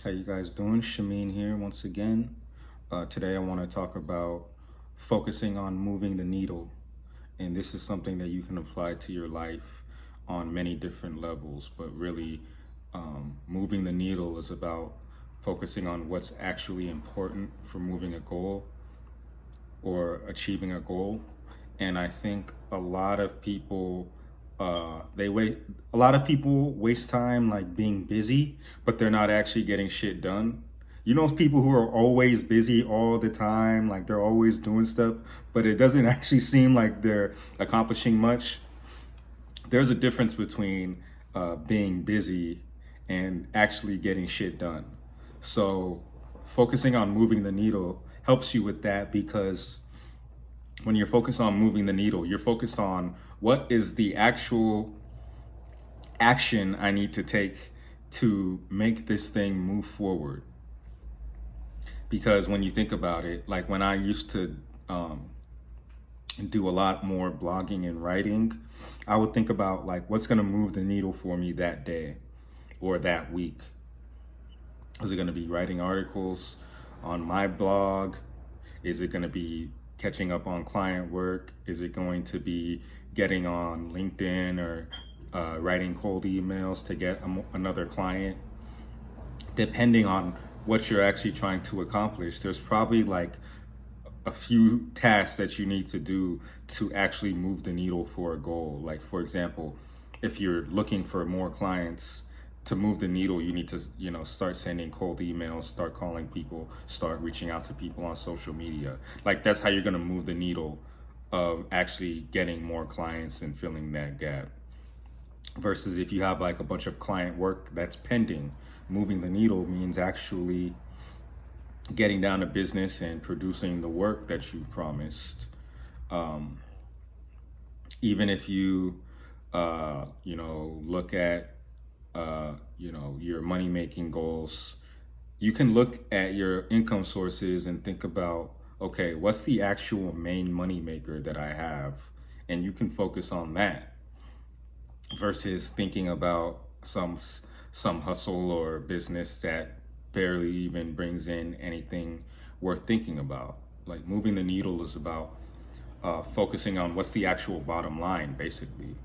How you guys doing? Shameen here once again. Today I want to talk about focusing on moving the needle. And this is something that you can apply to your life on many different levels. But really, moving the needle is about focusing on what's actually important for moving a goal or achieving a goal. And I think a lot of people waste time like being busy, but they're not actually getting shit done. You know, people who are always busy all the time, like they're always doing stuff, but it doesn't actually seem like they're accomplishing much. There's a difference between being busy and actually getting shit done. So, focusing on moving the needle helps you with that because when you're focused on moving the needle, you're focused on what is the actual action I need to take to make this thing move forward. Because when you think about it, like when I used to do a lot more blogging and writing, I would think about like what's going to move the needle for me that day or that week. Is it going to be writing articles on my blog? Is it going to be catching up on client work? Is it going to be getting on LinkedIn or writing cold emails to get another client? Depending on what you're actually trying to accomplish, there's probably like a few tasks that you need to do to actually move the needle for a goal. Like, for example, if you're looking for more clients, to move the needle, you need to, start sending cold emails, start calling people, start reaching out to people on social media. Like, that's how you're going to move the needle of actually getting more clients and filling that gap. Versus if you have like a bunch of client work that's pending, moving the needle means actually getting down to business and producing the work that you promised. Even if you, look at, your money making goals, you can look at your income sources and think about, okay, what's the actual main money maker that I have? And you can focus on that versus thinking about some hustle or business that barely even brings in anything worth thinking about. Like moving the needle is about focusing on what's the actual bottom line, basically,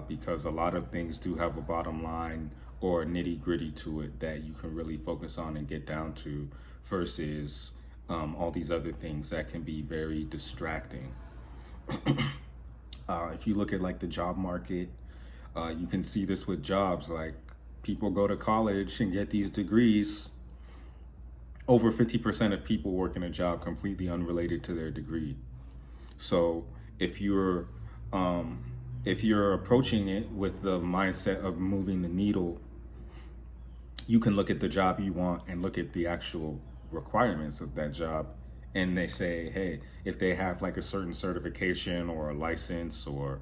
because a lot of things do have a bottom line or nitty gritty to it that you can really focus on and get down to versus all these other things that can be very distracting. If you look at like the job market, you can see this with jobs. Like people go to college and get these degrees. Over 50% of people work in a job completely unrelated to their degree. So if you're approaching it with the mindset of moving the needle, you can look at the job you want and look at the actual requirements of that job. And they say, hey, if they have like a certain certification or a license or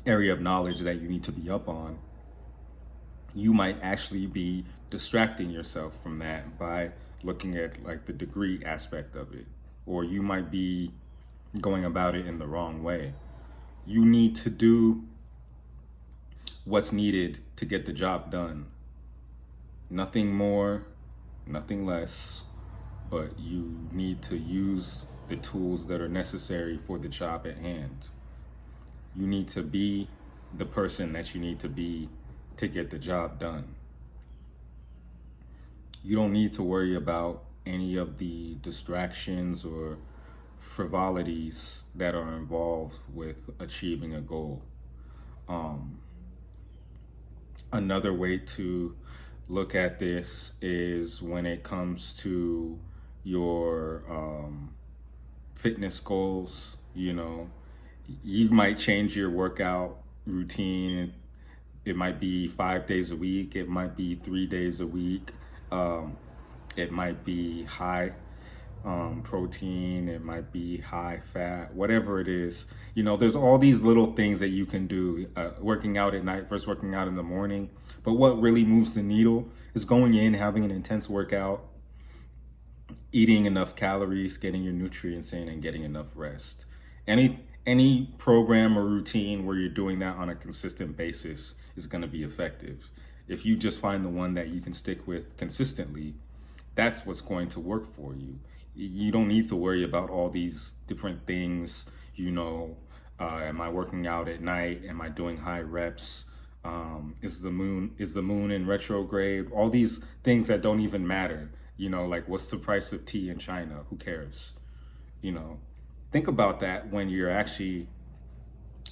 area of knowledge that you need to be up on, you might actually be distracting yourself from that by looking at like the degree aspect of it, or you might be going about it in the wrong way. You need to do what's needed to get the job done. Nothing more, nothing less, but you need to use the tools that are necessary for the job at hand. You need to be the person that you need to be to get the job done. You don't need to worry about any of the distractions or frivolities that are involved with achieving a goal. Another way to look at this is when it comes to your fitness goals. You might change your workout routine. It might be 5 days a week. It might be 3 days a week. It might be high protein. It might be high fat, whatever it is. There's all these little things that you can do. Working out at night versus working out in the morning. But what really moves the needle is going in, having an intense workout, eating enough calories, getting your nutrients in, and getting enough rest. Any program or routine where you're doing that on a consistent basis is going to be effective. If you just find the one that you can stick with consistently, that's what's going to work for you. You don't need to worry about all these different things, am I working out at night? Am I doing high reps? Is the moon in retrograde? All these things that don't even matter. Like, what's the price of tea in China? Who cares? Think about that when you're actually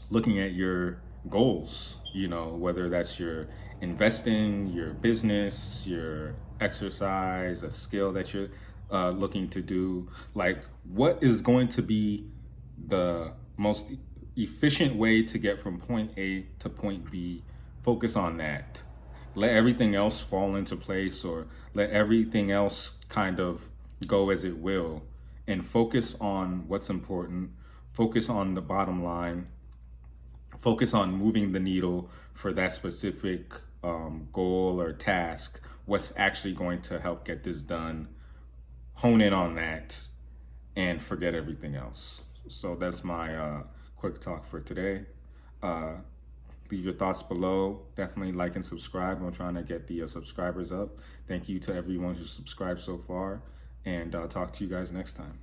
looking at your goals, whether that's your investing, your business, your exercise, a skill that you're looking to do. Like, what is going to be the most efficient way to get from point A to point B? Focus on that. Let everything else fall into place, or let everything else kind of go as it will, and focus on what's important. Focus on the bottom line. Focus on moving the needle for that specific goal or task. What's actually going to help get this done. Hone in on that and forget everything else. So that's my quick talk for today. Leave your thoughts below. Definitely like and subscribe. I'm trying to get the subscribers up. Thank you to everyone who subscribed so far, and I'll talk to you guys next time.